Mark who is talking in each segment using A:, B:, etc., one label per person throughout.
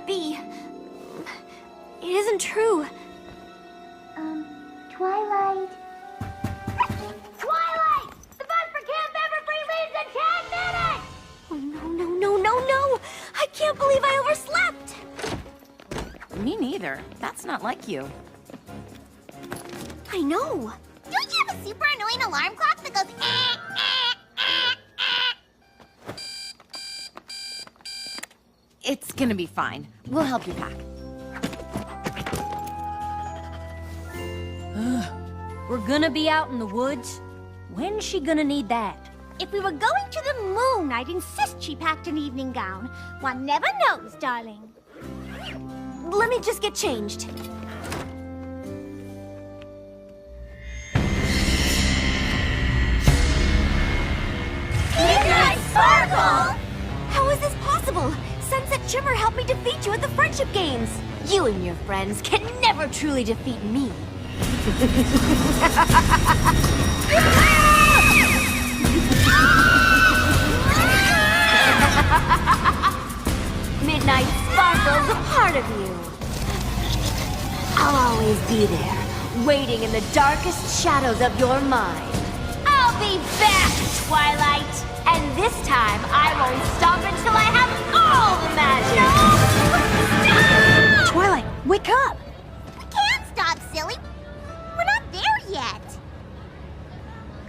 A: be. It isn't true.
B: Twilight. Twilight! The bus for Camp Everfree leaves in 10 minutes!
A: Oh, no. I can't believe I overslept.
C: Me neither. That's not like you.
A: I know.
B: Don't you have a super annoying alarm clock that goes
C: It's gonna be fine. We'll help you pack.
D: We're gonna be out in the woods? When's she gonna need that?
B: If we were going to the moon, I'd insist she packed an evening gown. One never knows, darling.
A: Let me just get changed.
B: Midnight Sparkle!
A: How is this possible? Sunset Shimmer helped me defeat you at the Friendship Games. You and your friends can never truly defeat me. Midnight Sparkle's a part of you. I'll always be there, waiting in the darkest shadows of your mind. I'll be back, Twilight! And this time, I won't stop until I have all the magic! No! Stop!
D: Twilight, wake up!
B: We can't stop, silly. We're not there yet.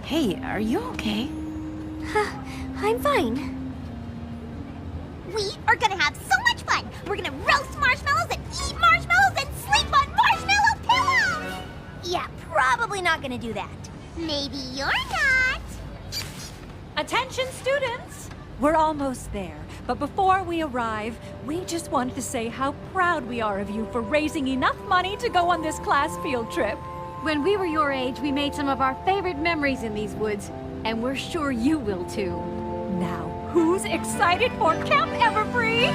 C: Hey, are you okay?
A: I'm fine.
B: We are gonna have so much fun. We're gonna roast marshmallows and eat marshmallows and sleep on marshmallow pillows. Yeah, probably not gonna do that. Maybe you're not.
E: Attention, students! We're almost there, but before we arrive, we just wanted to say how proud we are of you for raising enough money to go on this class field trip.
F: When we were your age, we made some of our favorite memories in these woods, and we're sure you will too.
E: Now, who's excited for Camp Everfree?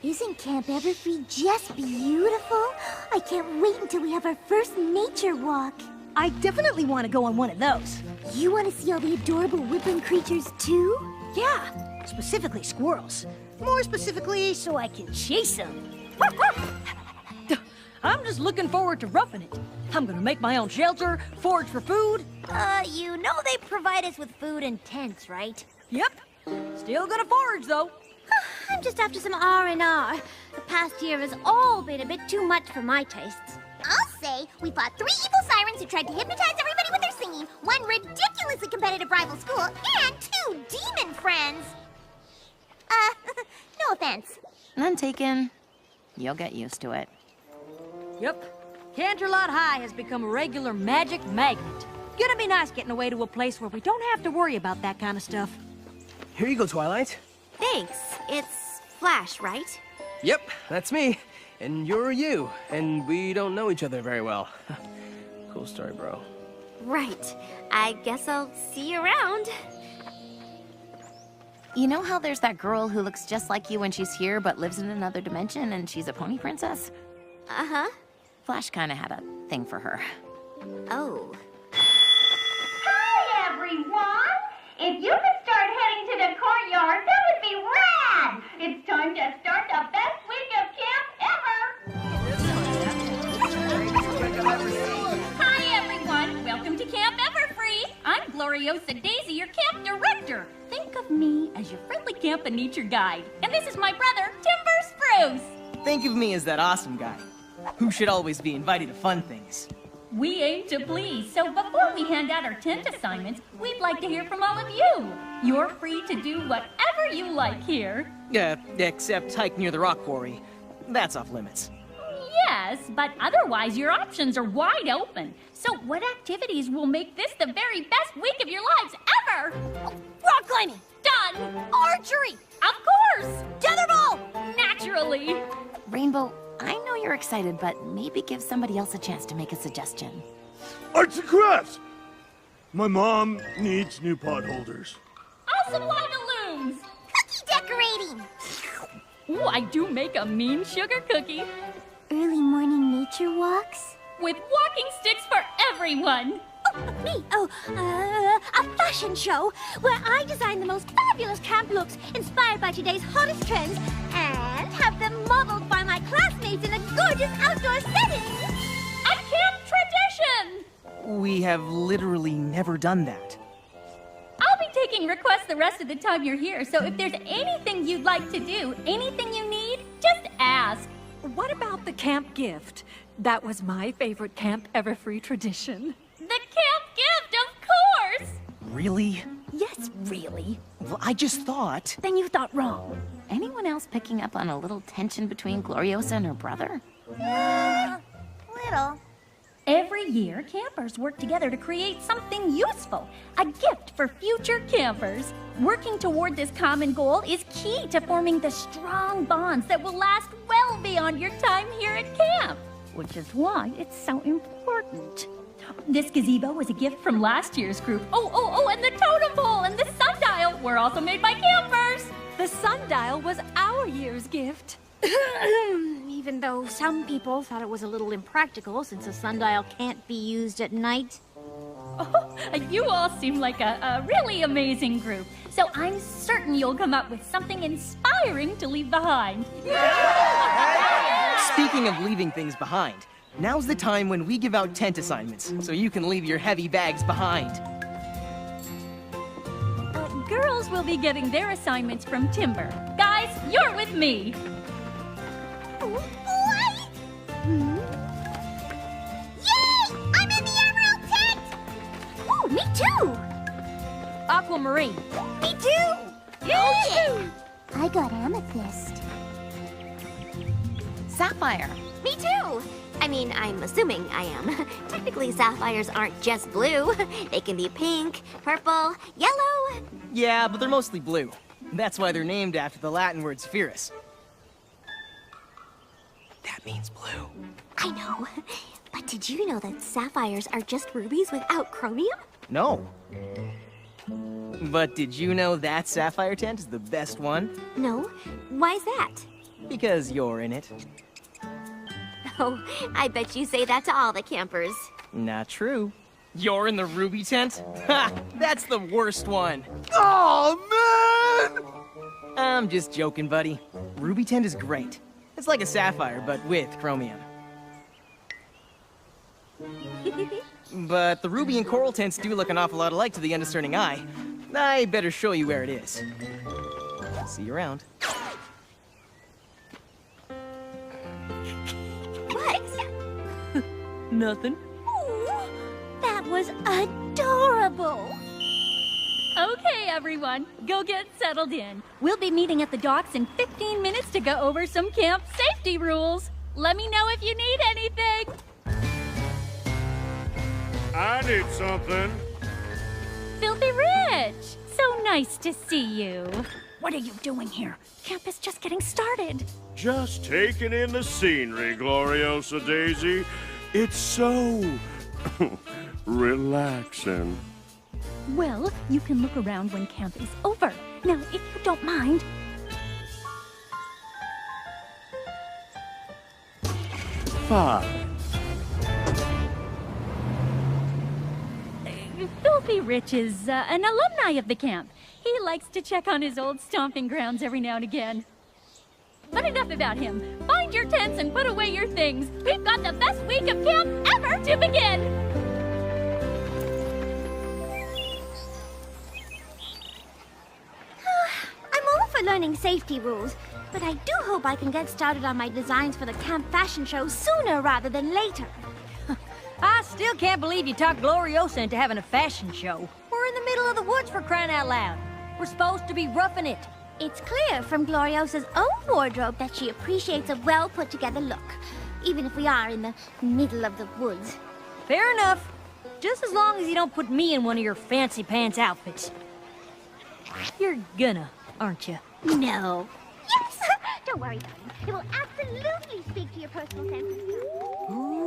B: Isn't Camp Everfree just beautiful? I can't wait until we have our first nature walk.
D: I definitely want to go on one of those.
B: You want to see all the adorable woodland creatures too?
D: Yeah, specifically squirrels. More specifically, so I can chase them. I'm just looking forward to roughing it. I'm gonna make my own shelter, forage for food.
B: You know they provide us with food and tents, right?
D: Yep. Still gonna forage, though.
B: I'm just after some R&R. The past year has all been a bit too much for my tastes. I'll say we fought 3 evil sirens who tried to hypnotize everybody with their singing, 1 ridiculously competitive rival school, and 2 demon friends. No offense.
C: None taken. You'll get used to it.
D: Yep. Canterlot High has become a regular magic magnet. Gonna be nice getting away to a place where we don't have to worry about that kind of stuff.
G: Here you go, Twilight.
A: Thanks. It's Flash, right?
G: Yep, that's me. And you're you. And we don't know each other very well. Cool story, bro.
A: Right. I guess I'll see you around.
C: You know how there's that girl who looks just like you when she's here but lives in another dimension and she's a pony princess?
A: Uh-huh.
C: Flash kinda had a thing for her.
A: Oh.
H: Hi, everyone! If you could start heading to the courtyard, that would be rad! It's time to start the best week of camp ever!
I: Hi, everyone! Welcome to Camp Everfree! I'm Gloriosa Daisy, your camp director. Think of me as your friendly camp and nature guide. And this is my brother, Timber Spruce.
J: Think of me as that awesome guy who should always be invited to fun things.
I: We aim to please, so before we hand out our tent assignments, we'd like to hear from all of you. You're free to do whatever you like here.
J: Except hike near the rock quarry. That's off limits.
I: Yes, but otherwise your options are wide open. So what activities will make this the very best week of your lives ever?
B: Rock climbing!
I: Done!
B: Archery!
I: Of course!
B: Tetherball!
I: Naturally!
C: Rainbow, I know you're excited, but maybe give somebody else a chance to make a suggestion.
K: Arts and crafts! My mom needs new pot holders.
I: I'll supply balloons!
B: Cookie decorating!
I: Ooh, I do make a mean sugar cookie.
B: Early morning nature walks?
I: With walking sticks for everyone!
B: Oh, me! A fashion show where I design the most fabulous camp looks inspired by today's hottest trends and have them modeled by my classmates in a gorgeous outdoor setting!
I: A camp tradition!
J: We have literally never done that.
I: I'll be taking requests the rest of the time you're here, so if there's anything you'd like to do, anything you need, just ask.
E: What about the camp gift? That was my favorite Camp Everfree tradition.
I: The camp gift, of course!
J: Really?
D: Yes, really.
J: Well, I just thought...
D: Then you thought wrong.
C: Anyone else picking up on a little tension between Gloriosa and her brother?
B: Little.
I: Every year, campers work together to create something useful, a gift for future campers. Working toward this common goal is key to forming the strong bonds that will last well beyond your time here at camp, which is why it's so important. This gazebo was a gift from last year's group. Oh, and the totem pole and the sundial were also made by campers.
E: The sundial was our year's gift.
F: Even though some people thought it was a little impractical since a sundial can't be used at night.
I: Oh, you all seem like a really amazing group. So I'm certain you'll come up with something inspiring to leave behind.
J: Speaking of leaving things behind, now's the time when we give out tent assignments, so you can leave your heavy bags behind.
I: Girls will be getting their assignments from Timber. Guys, you're with me.
B: Boy! Yay! I'm in the emerald tent! Ooh, me too!
D: Aquamarine.
B: Me too! Yeah! I got amethyst.
C: Sapphire.
A: Me too! I mean, I'm assuming I am. Technically, sapphires aren't just blue. They can be pink, purple, yellow.
J: Yeah, but they're mostly blue. That's why they're named after the Latin word spherus. That means blue.
A: I know. But did you know that sapphires are just rubies without chromium?
J: No. But did you know that sapphire tent is the best one?
A: No. Why's that?
J: Because you're in it.
A: Oh, I bet you say that to all the campers.
J: Not true. You're in the ruby tent? Ha! That's the worst one.
K: Oh, man!
J: I'm just joking, buddy. Ruby tent is great. It's like a sapphire, but with chromium. But the ruby and coral tints do look an awful lot alike to the undiscerning eye. I better show you where it is. See you around.
B: What?
D: Nothing.
I: Ooh, that was adorable. Okay, everyone, go get settled in. We'll be meeting at the docks in 15 minutes to go over some camp safety rules. Let me know if you need anything.
K: I need something.
I: Filthy Rich! So nice to see you. What are you doing here? Camp is just getting started.
K: Just taking in the scenery, Gloriosa Daisy. It's so relaxing.
I: Well, you can look around when camp is over. Now, if you don't mind.
K: Fine.
I: Filthy Rich is an alumni of the camp. He likes to check on his old stomping grounds every now and again. But enough about him. Find your tents and put away your things. We've got the best week of camp ever to begin!
B: I'm all for learning safety rules, but I do hope I can get started on my designs for the camp fashion show sooner rather than later.
D: I still can't believe you talked Gloriosa into having a fashion show. We're in the middle of the woods, for crying out loud. We're supposed to be roughing it.
B: It's clear from Gloriosa's own wardrobe that she appreciates a well-put-together look, even if we are in the middle of the woods.
D: Fair enough. Just as long as you don't put me in one of your fancy pants outfits. You're gonna, aren't you?
B: No. Yes! Don't worry, darling. It will absolutely speak to your personal sense of style.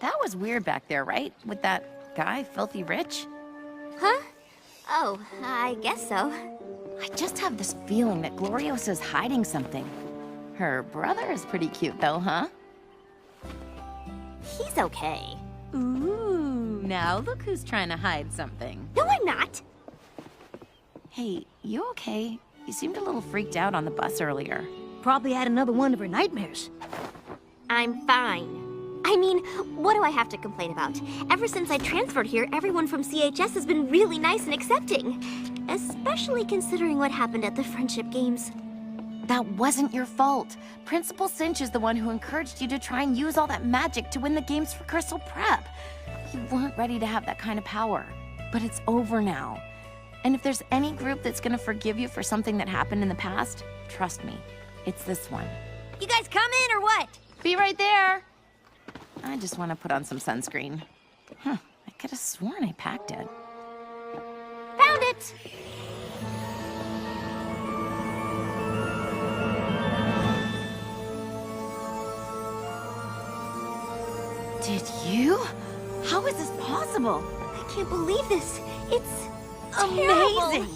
C: That was weird back there, right? With that guy, Filthy Rich?
B: Huh? Oh, I guess so.
C: I just have this feeling that Gloriosa's hiding something. Her brother is pretty cute, though, huh?
B: He's okay.
C: Ooh, now look who's trying to hide something.
B: No, I'm not.
C: Hey, you okay? You seemed a little freaked out on the bus earlier.
D: Probably had another one of her nightmares.
A: I'm fine. I mean, what do I have to complain about? Ever since I transferred here, everyone from CHS has been really nice and accepting. Especially considering what happened at the friendship games.
C: That wasn't your fault. Principal Cinch is the one who encouraged you to try and use all that magic to win the games for Crystal Prep. You weren't ready to have that kind of power. But it's over now. And if there's any group that's gonna forgive you for something that happened in the past, trust me, it's this one.
D: You guys come in or what?
C: Be right there. I just want to put on some sunscreen. I could have sworn I packed it.
B: Found it!
C: Did you? How is this possible?
A: I can't believe this. It's
C: amazing.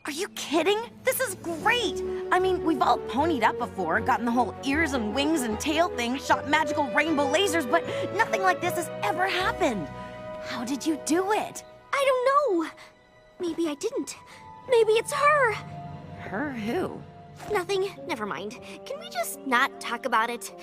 C: Are you kidding? This is great! I mean, we've all ponied up before, gotten the whole ears and wings and tail thing, shot magical rainbow lasers, but nothing like this has ever happened. How did you do it?
A: I don't know. Maybe I didn't. Maybe it's her.
C: Her who?
A: Nothing. Never mind. Can we just not talk about it?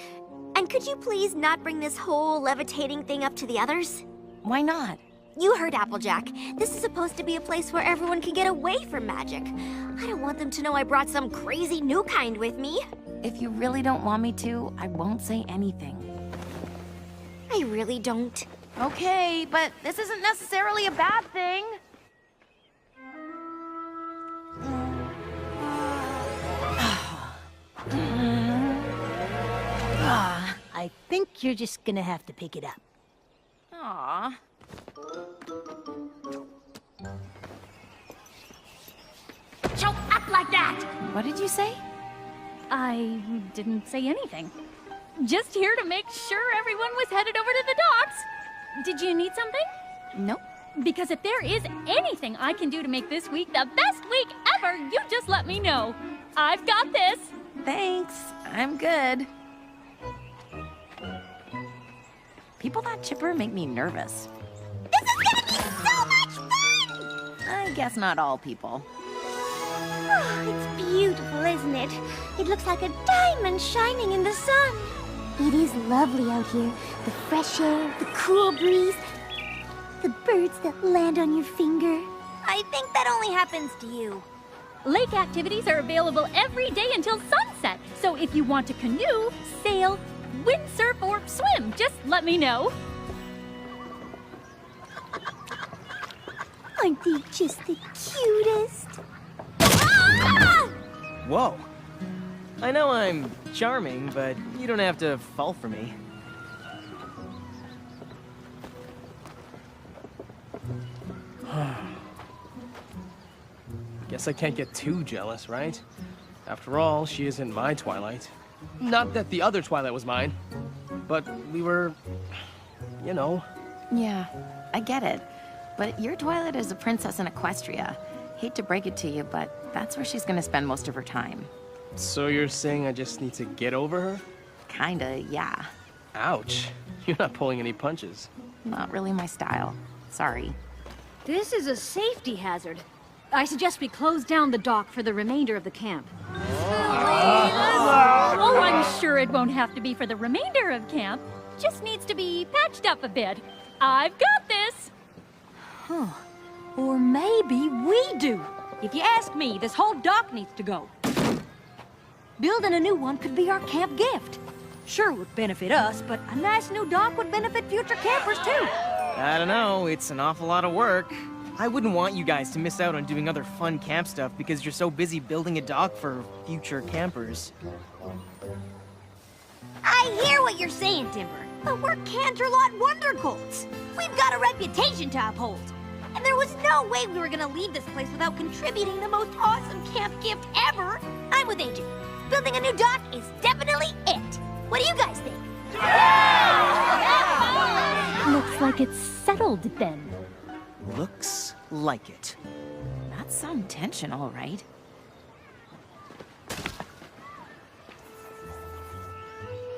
A: And could you please not bring this whole levitating thing up to the others?
C: Why not?
A: You heard Applejack. This is supposed to be a place where everyone can get away from magic. I don't want them to know I brought some crazy new kind with me.
C: If you really don't want me to, I won't say anything.
A: I really don't.
C: Okay, but this isn't necessarily a bad thing.
D: I think you're just gonna have to pick it up.
C: Aw.
A: Don't act like that!
C: What did you say?
I: I didn't say anything. Just here to make sure everyone was headed over to the docks. Did you need something?
C: Nope.
I: Because if there is anything I can do to make this week the best week ever, you just let me know. I've got this.
C: Thanks. I'm good. People that chipper make me nervous.
B: This is gonna be so much fun!
C: I guess not all people.
B: Oh, it's beautiful, isn't it? It looks like a diamond shining in the sun. It is lovely out here. The fresh air, the cool breeze, the birds that land on your finger.
A: I think that only happens to you.
I: Lake activities are available every day until sunset. So if you want to canoe, sail, windsurf, or swim, just let me know.
B: Aren't they just the cutest?
J: Whoa. I know I'm charming, but you don't have to fall for me.
G: Guess I can't get too jealous, right? After all, she isn't my Twilight. Not that the other Twilight was mine, but we were, you know.
C: Yeah, I get it. But your Twilight is a princess in Equestria. Hate to break it to you, but that's where she's gonna spend most of her time.
G: So you're saying I just need to get over her?
C: Kinda, yeah.
G: Ouch. You're not pulling any punches.
C: Not really my style. Sorry.
F: This is a safety hazard. I suggest we close down the dock for the remainder of the camp.
I: Oh, I'm sure it won't have to be for the remainder of camp. Just needs to be patched up a bit. I've got this.
D: Huh. Or maybe we do. If you ask me, this whole dock needs to go. Building a new one could be our camp gift. Sure would benefit us, but a nice new dock would benefit future campers too.
J: I don't know, it's an awful lot of work. I wouldn't want you guys to miss out on doing other fun camp stuff because you're so busy building a dock for future campers.
A: I hear what you're saying, Timber, but we're Canterlot Wondercolts. We've got a reputation to uphold. And there was no way we were gonna leave this place without contributing the most awesome camp gift ever. I'm with Agent. Building a new dock is definitely it. What do you guys think?
I: Looks like it's settled then.
J: Looks like it.
C: That's some tension, all right.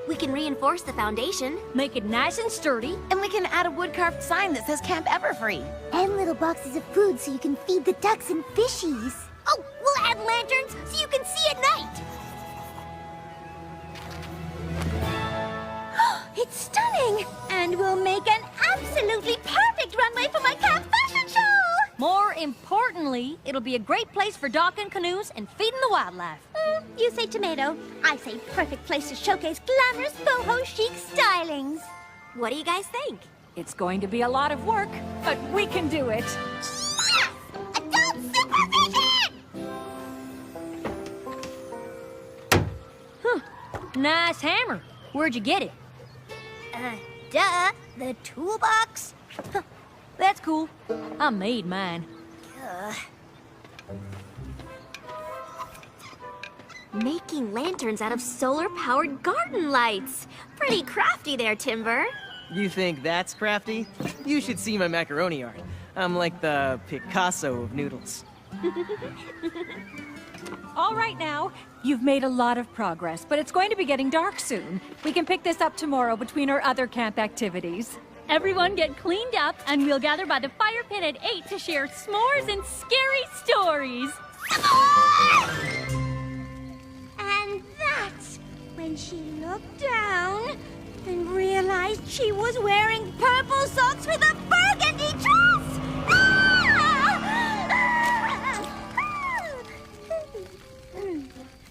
A: We can reinforce the foundation.
D: Make it nice and sturdy.
C: And we can add a wood-carved sign that says Camp Everfree.
B: And little boxes of food so you can feed the ducks and fishies. Oh, we'll add lanterns so you can see at night. It's stunning! And we'll make an absolutely perfect runway for my camp fashion show!
D: More importantly, it'll be a great place for docking canoes and feeding the wildlife.
B: You say tomato. I say perfect place to showcase glamorous boho chic stylings.
A: What do you guys think?
E: It's going to be a lot of work, but we can do it.
B: Yes! Adult supervision!
D: Nice hammer. Where'd you get it?
B: Duh, the toolbox.
D: That's cool. I made mine.
A: Making lanterns out of solar-powered garden lights. Pretty crafty there, Timber.
J: You think that's crafty? You should see my macaroni art. I'm like the Picasso of noodles.
E: All right now, you've made a lot of progress, but it's going to be getting dark soon. We can pick this up tomorrow between our other camp activities.
I: Everyone get cleaned up, and we'll gather by the fire pit at 8 to share s'mores and scary stories.
B: And that's when she looked down and realized she was wearing purple socks with a burgundy dress!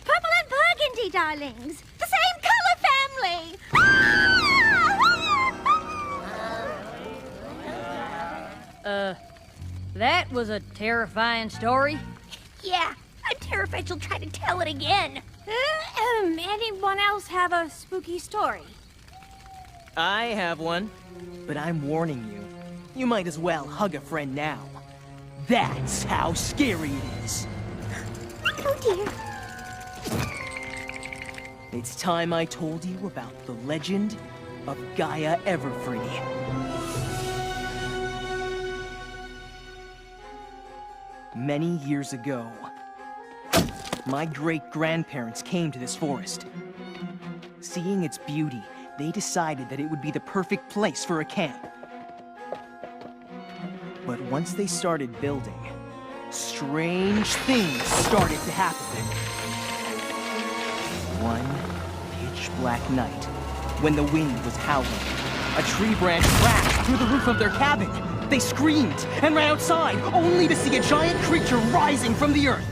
B: Purple and burgundy, darlings! The same color family!
D: That was a terrifying story.
B: Yeah, I'm terrified she'll try to tell it again.
F: Anyone else have a spooky story?
J: I have one, but I'm warning you. You might as well hug a friend now. That's how scary it is.
B: Oh dear.
J: It's time I told you about the legend of Gaia Everfree. Many years ago, my great-grandparents came to this forest. Seeing its beauty, they decided that it would be the perfect place for a camp. But once they started building, strange things started to happen. One pitch black night, when the wind was howling, a tree branch crashed through the roof of their cabin. They screamed and ran outside, only to see a giant creature rising from the earth.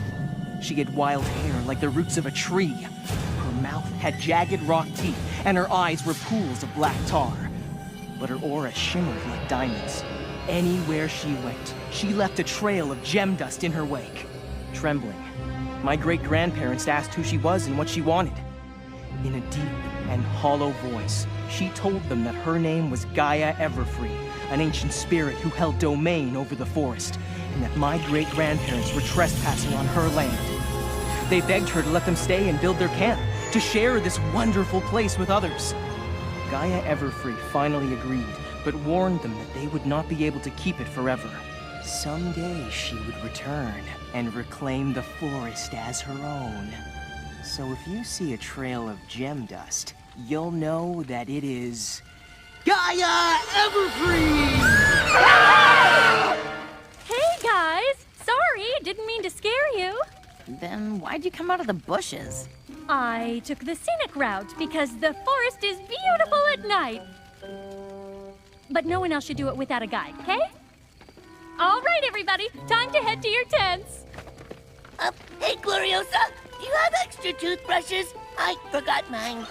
J: She had wild hair like the roots of a tree. Her mouth had jagged rock teeth, and her eyes were pools of black tar. But her aura shimmered like diamonds. Anywhere she went, she left a trail of gem dust in her wake. Trembling, my great-grandparents asked who she was and what she wanted. In a deep and hollow voice, she told them that her name was Gaia Everfree, an ancient spirit who held domain over the forest, and that my great-grandparents were trespassing on her land. They begged her to let them stay and build their camp, to share this wonderful place with others. Gaia Everfree finally agreed, but warned them that they would not be able to keep it forever. Someday she would return and reclaim the forest as her own. So if you see a trail of gem dust, you'll know that it is Gaia Everfree!
I: Hey guys! Sorry, didn't mean to scare you.
C: Then why'd you come out of the bushes?
I: I took the scenic route because the forest is beautiful at night. But no one else should do it without a guide, okay? All right, everybody, time to head to your tents.
B: Hey, Gloriosa, do you have extra toothbrushes? I forgot mine.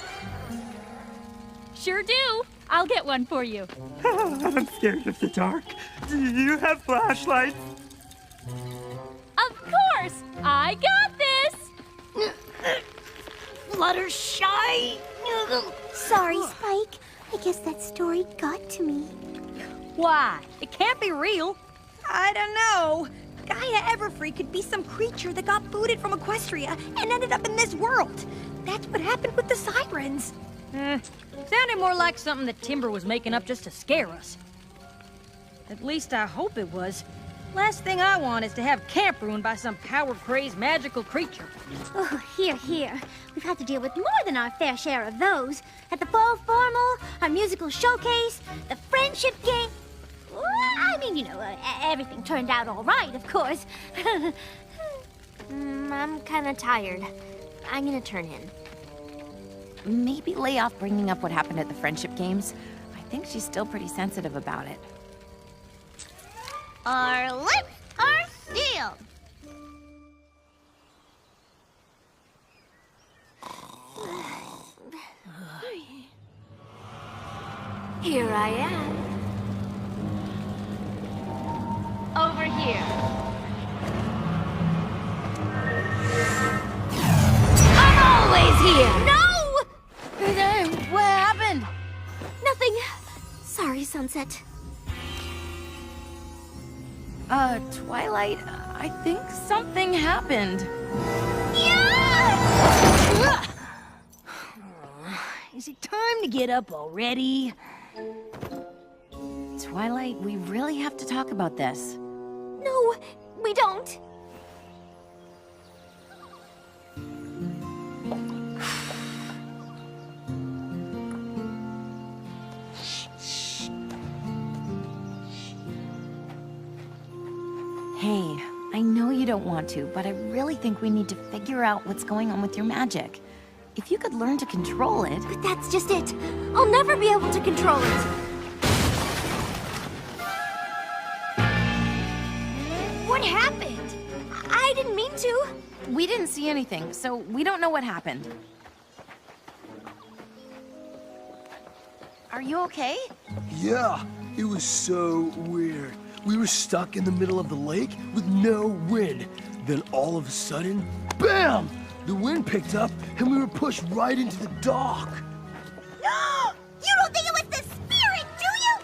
I: Sure do. I'll get one for you.
L: I'm scared of the dark. Do you have flashlights?
I: Of course! I got this!
B: Fluttershy! Sorry, Spike. I guess that story got to me.
D: Why? It can't be real. I don't know. Gaia Everfree could be some creature that got booted from Equestria and ended up in this world. That's what happened with the sirens. Sounded more like something that Timber was making up just to scare us. At least I hope it was. Last thing I want is to have camp ruined by some power-crazed magical creature.
B: Oh, here. We've had to deal with more than our fair share of those. At the fall formal, our musical showcase, the friendship game. Well, I mean, everything turned out all right, of course.
A: I'm kind of tired. I'm gonna turn in.
C: Maybe lay off bringing up what happened at the friendship games. I think she's still pretty sensitive about it.
B: Our lips are sealed.
A: Here I am. Over here. I'm always here!
B: No!
C: What happened?
B: Nothing. Sorry, Sunset.
C: Twilight, I think something happened.
B: Yeah!
D: Is it time to get up already?
C: Twilight, we really have to talk about this.
B: No, we don't.
C: Hey, I know you don't want to, but I really think we need to figure out what's going on with your magic. If you could learn to control it...
B: But that's just it. I'll never be able to control it. What happened? I didn't mean to.
C: We didn't see anything, so we don't know what happened. Are you okay?
M: Yeah, it was so weird. We were stuck in the middle of the lake with no wind. Then all of a sudden, BAM! The wind picked up and we were pushed right into the dock.
B: You don't think it was the spirit, do you?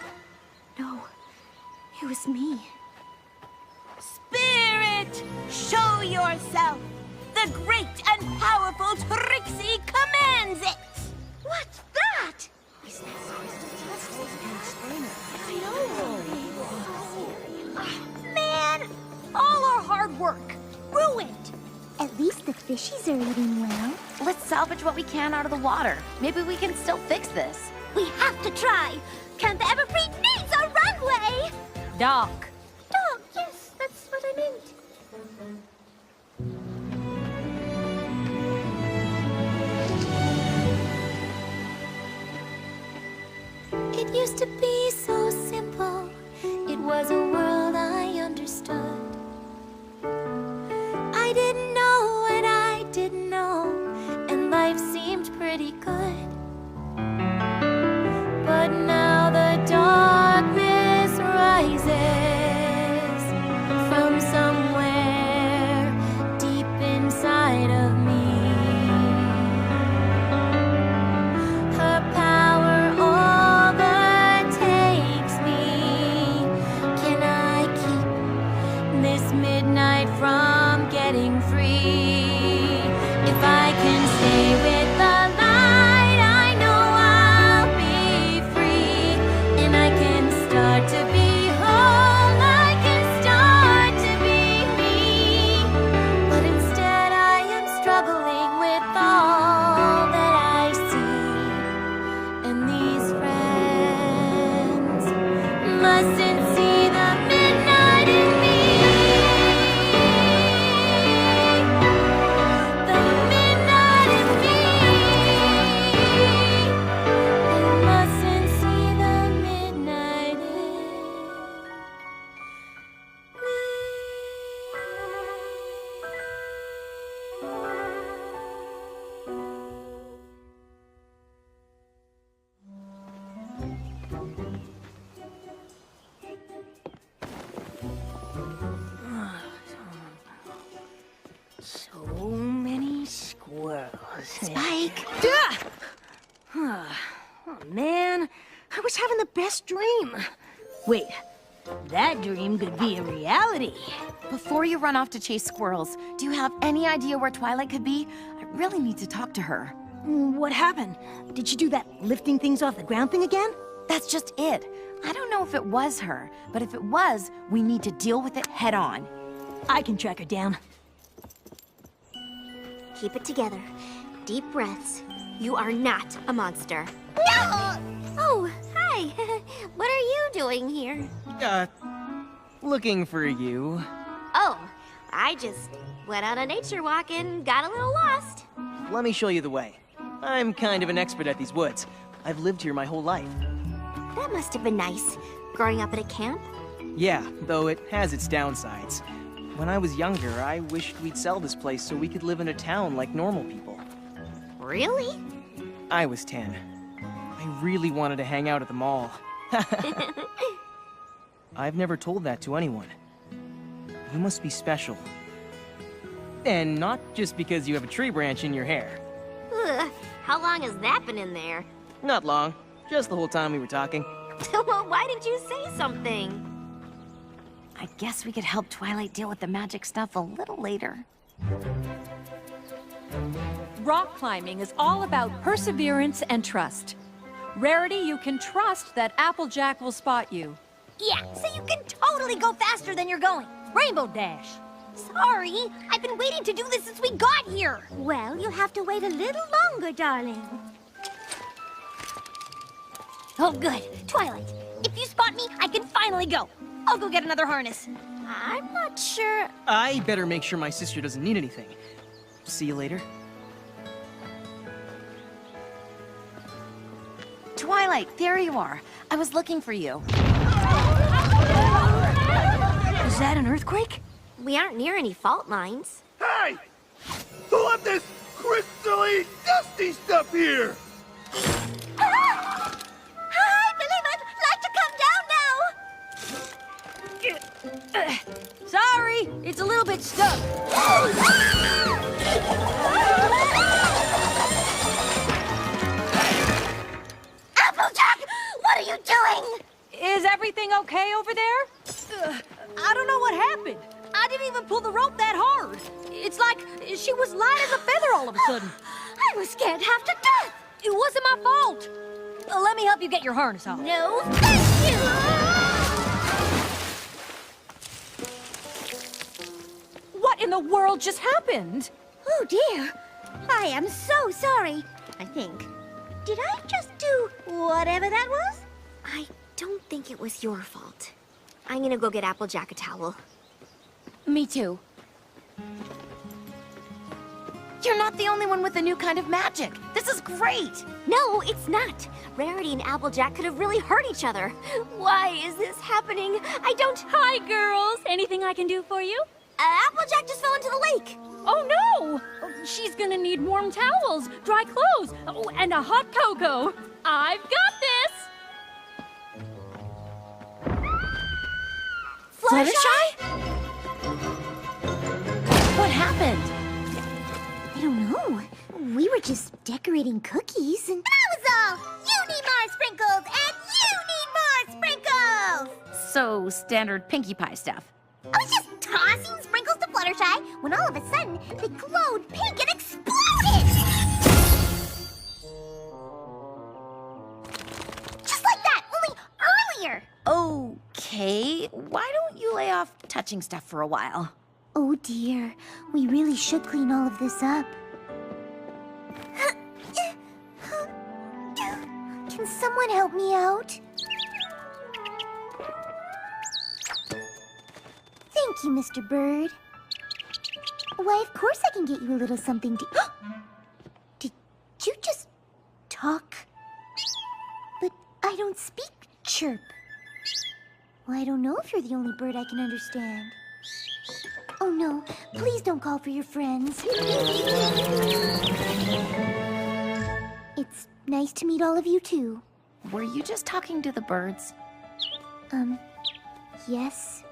B: No, it was me.
A: Spirit, show yourself. The great and powerful Trixie commands it.
B: What's that? Man, all our hard work, ruined. At least the fishies are eating well.
C: Let's salvage what we can out of the water. Maybe we can still fix this.
B: We have to try. Camp Everfree needs a runway.
D: Doc.
B: Dock, yes, that's what I meant.
A: used to be so simple. It was a world I understood. I didn't know what I didn't know, and life seemed pretty good. But now the darkness rises from somewhere deep inside of me. Her power overtakes me. Can I keep this midnight from getting free? If I can stay with the light, I know I'll be free. And I can start to be whole, I can start to be me. But instead I am struggling with all that I see. And these friends mustn't see the midnight in me. The midnight in me. They mustn't see the midnight in me.
F: So many squirrels.
C: Spike!
F: Oh, man, I was having the best dream. Wait, that dream could be a reality.
C: Before you run off to chase squirrels, do you have any idea where Twilight could be? I really need to talk to her.
F: What happened? Did she do that lifting things off the ground thing again?
C: That's just it. I don't know if it was her, but if it was, we need to deal with it head on.
F: I can track her down.
B: Keep it together. Deep breaths. You are not a monster. No! Oh, hi. What are you doing here?
J: Looking for you.
B: Oh, I just went on a nature walk and got a little lost.
J: Let me show you the way. I'm kind of an expert at these woods. I've lived here my whole life.
B: That must have been nice, growing up at a camp.
J: Yeah, though it has its downsides. When I was younger, I wished we'd sell this place so we could live in a town like normal people.
B: Really?
J: I was 10. I really wanted to hang out at the mall. I've never told that to anyone. You must be special. And not just because you have a tree branch in your hair.
B: Ugh, how long has that been in there?
J: Not long. Just the whole time we were talking.
B: Well, why didn't you say something?
C: I guess we could help Twilight deal with the magic stuff a little later.
E: Rock climbing is all about perseverance and trust. Rarity, you can trust that Applejack will spot you.
B: Yeah, so you can totally go faster than you're going.
F: Rainbow Dash.
B: Sorry, I've been waiting to do this since we got here. Well, you'll have to wait a little longer, darling. Oh, good. Twilight, if you spot me, I can finally go. I'll go get another harness. I'm not sure.
J: I better make sure my sister doesn't need anything. See you later.
C: Twilight, there you are. I was looking for you.
F: Is that an earthquake?
B: We aren't near any fault lines.
M: Hey! Who left this crystally dusty stuff here?
B: Hi, Billy, I'd like to come down now.
F: Sorry, it's a little bit stuck.
B: Applejack, what are you doing?
E: Is everything okay over there?
F: I don't know what happened. I didn't even pull the rope that hard. It's like she was light as a feather all of a sudden.
B: I was scared half to death.
F: It wasn't my fault. Let me help you get your harness off.
B: No, thank you.
E: What in the world just happened?
B: Oh, dear. I am so sorry, I think. Did I just do whatever that was? I don't think it was your fault. I'm gonna go get Applejack a towel.
C: Me too. You're not the only one with a new kind of magic. This is great!
A: No, it's not. Rarity and Applejack could have really hurt each other. Why is this happening? I don't...
I: Hi, girls. Anything I can do for you?
A: Applejack just fell into the lake.
I: Oh, no! She's gonna need warm towels, dry clothes, and a hot cocoa. I've got this!
C: Fluttershy? What happened?
B: I don't know. We were just decorating cookies and... That was all! You need more sprinkles, and you need more sprinkles!
C: So, standard Pinkie Pie stuff.
B: I was just tossing sprinkles to Fluttershy when all of a sudden they glowed pink and exploded! Just like that, only earlier!
C: Okay, why don't you lay off touching stuff for a while?
B: Oh dear, we really should clean all of this up. Can someone help me out? Thank you, Mr. Bird. Why, of course I can get you a little something to... Did you just talk? But I don't speak chirp. Well, I don't know if you're the only bird I can understand. Oh no, please don't call for your friends. It's nice to meet all of you too.
C: Were you just talking to the birds?
B: Yes.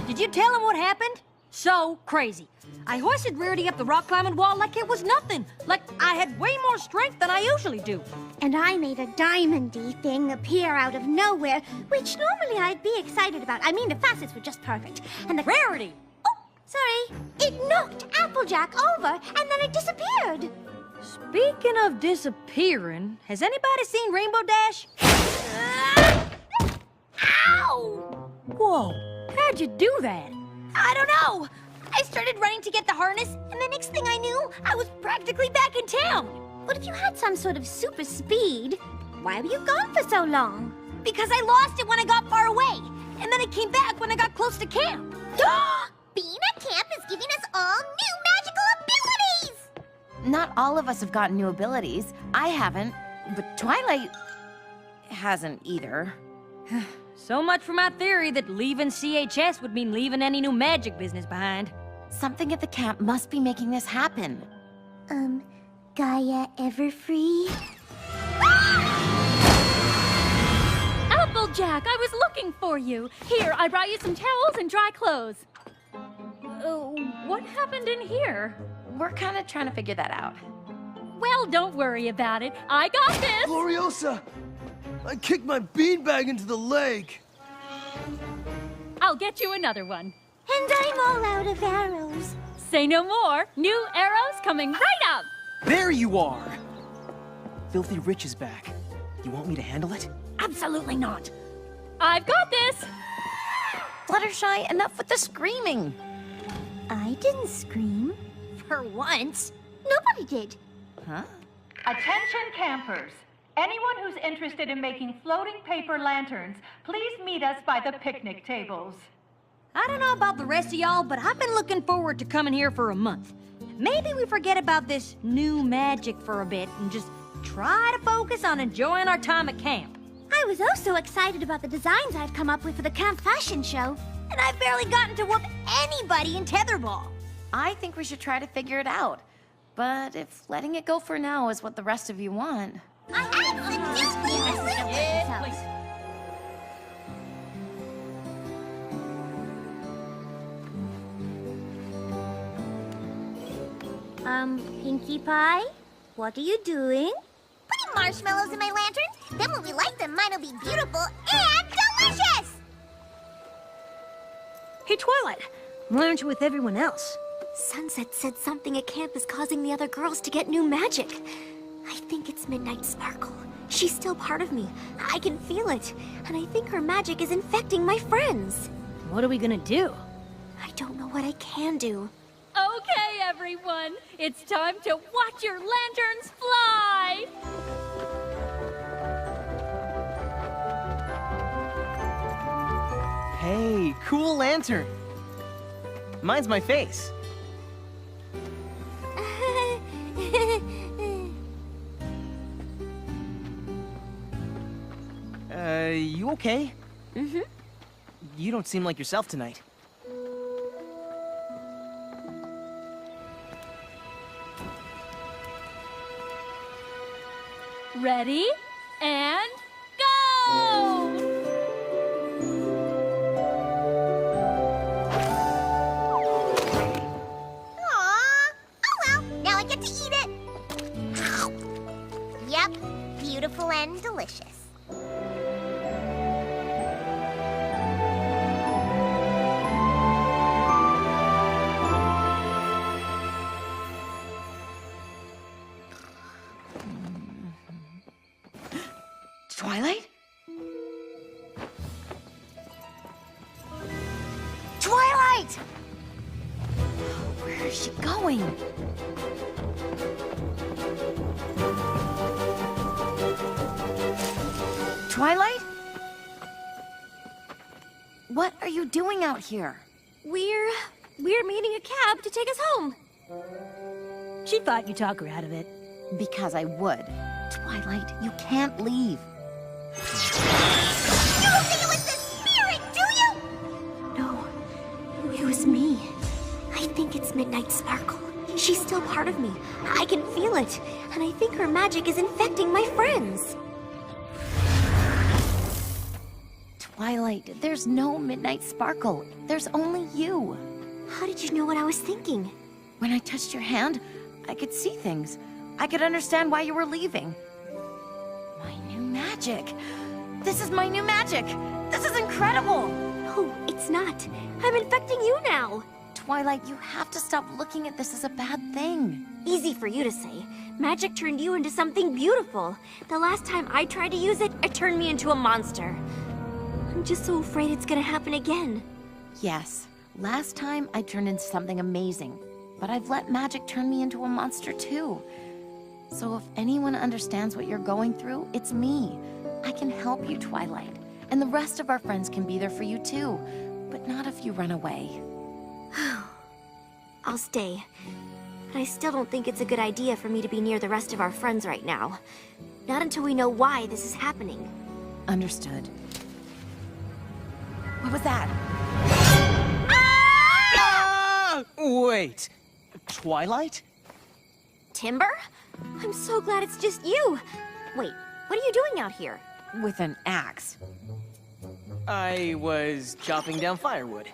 D: Did you tell him what happened? So crazy. I hoisted Rarity up the rock climbing wall like it was nothing. Like I had way more strength than I usually do.
B: And I made a diamondy thing appear out of nowhere, which normally I'd be excited about. I mean, the facets were just perfect. And the...
D: Rarity!
B: Oh, sorry. It knocked Applejack over, and then it disappeared.
D: Speaking of disappearing, has anybody seen Rainbow Dash?
B: Ow!
D: Whoa, how'd you do that?
B: I don't know. I started running to get the harness, and the next thing I knew, I was practically back in town. But if you had some sort of super speed, why were you gone for so long? Because I lost it when I got far away, and then it came back when I got close to camp. Being at camp is giving us all new magical abilities!
C: Not all of us have gotten new abilities. I haven't, but Twilight hasn't either.
D: So much for my theory that leaving CHS would mean leaving any new magic business behind.
C: Something at the camp must be making this happen.
B: Gaia Everfree?
I: Applejack, I was looking for you. Here, I brought you some towels and dry clothes. What happened in here?
C: We're kind of trying to figure that out.
I: Well, don't worry about it. I got this!
M: Gloriosa! I kicked my beanbag into the lake!
I: I'll get you another one.
B: And I'm all out of arrows.
I: Say no more. New arrows coming right up.
J: There you are! Filthy Rich is back. You want me to handle it?
I: Absolutely not. I've got this.
C: Fluttershy, enough with the screaming.
B: I didn't scream. For once. Nobody did.
C: Huh?
E: Attention campers. Anyone who's interested in making floating paper lanterns, please meet us by the picnic tables.
D: I don't know about the rest of y'all, but I've been looking forward to coming here for a month. Maybe we forget about this new magic for a bit and just try to focus on enjoying our time at camp.
B: I was also excited about the designs I've come up with for the camp fashion show. And I've barely gotten to whoop anybody in tetherball.
C: I think we should try to figure it out. But if letting it go for now is what the rest of you want...
B: I absolutely Pinkie Pie, what are you doing? Putting marshmallows in my lanterns. Then when we light them, mine'll be beautiful and delicious!
F: Hey, Twilight, why aren't you with everyone else?
A: Sunset said something at camp is causing the other girls to get new magic. I think it's Midnight Sparkle. She's still part of me. I can feel it. And I think her magic is infecting my friends.
F: What are we gonna do?
A: I don't know what I can do.
I: Okay, everyone. It's time to watch your lanterns fly.
J: Hey, cool lantern. Mine's my face. You okay?
C: Mm-hmm.
J: You don't seem like yourself tonight.
I: Ready? And go!
B: Aww. Oh well, now I get to eat it. Yep, beautiful and delicious.
C: Twilight? Twilight! Where is she going? Twilight? What are you doing out here?
D: We're meeting a cab to take us home.
F: She thought you'd talk her out of it.
C: Because I would. Twilight, you can't leave.
B: You don't think it was the spirit, do you?
A: No, it was me. I think it's Midnight Sparkle. She's still part of me. I can feel it. And I think her magic is infecting my friends.
C: Twilight, there's no Midnight Sparkle. There's only you.
A: How did you know what I was thinking?
C: When I touched your hand, I could see things. I could understand why you were leaving. My new magic. This is my new magic. This is incredible.
A: No, it's not. I'm infecting you now.
C: Twilight, you have to stop looking at this as a bad thing.
A: Easy for you to say. Magic turned you into something beautiful. The last time I tried to use it, it turned me into a monster. I'm just so afraid it's gonna happen again.
C: Yes, last time I turned into something amazing, but I've let magic turn me into a monster too. So if anyone understands what you're going through, it's me. I can help you, Twilight. And the rest of our friends can be there for you too. But not if you run away.
A: I'll stay. But I still don't think it's a good idea for me to be near the rest of our friends right now. Not until we know why this is happening.
C: Understood. What was that?
J: Ah! Wait. Twilight?
A: Timber? I'm so glad it's just you. Wait, what are you doing out here?
C: With an axe.
J: I was chopping down firewood.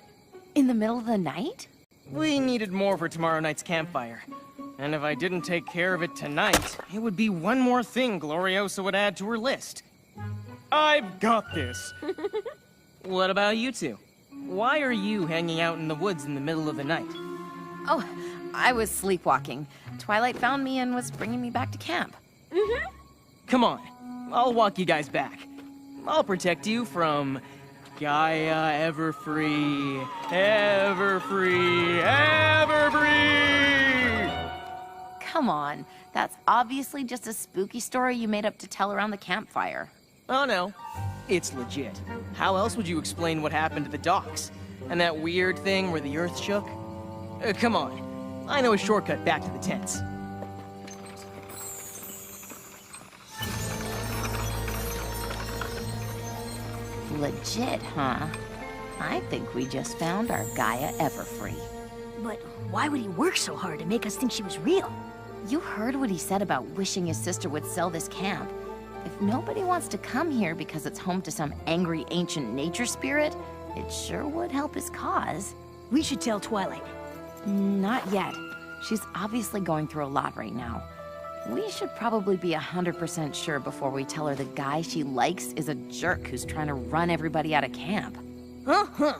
C: In the middle of the night?
J: We needed more for tomorrow night's campfire. And if I didn't take care of it tonight, it would be one more thing Gloriosa would add to her list. I've got this. What about you two? Why are you hanging out in the woods in the middle of the night?
C: Oh, I was sleepwalking. Twilight found me and was bringing me back to camp.
A: Mm-hmm.
J: Come on, I'll walk you guys back. I'll protect you from Gaia Everfree, Everfree, Everfree!
C: Come on, that's obviously just a spooky story you made up to tell around the campfire.
J: Oh no, it's legit. How else would you explain what happened to the docks? And that weird thing where the earth shook? Come on, I know a shortcut back to the tents.
C: Legit, huh? I think we just found our Gaia Everfree.
F: But why would he work so hard to make us think she was real?
C: You heard what he said about wishing his sister would sell this camp. If nobody wants to come here because it's home to some angry ancient nature spirit, it sure would help his cause.
F: We should tell Twilight.
C: Not yet. She's obviously going through a lot right now. We should probably be 100% sure before we tell her the guy she likes is a jerk who's trying to run everybody out of camp.
F: Uh-huh.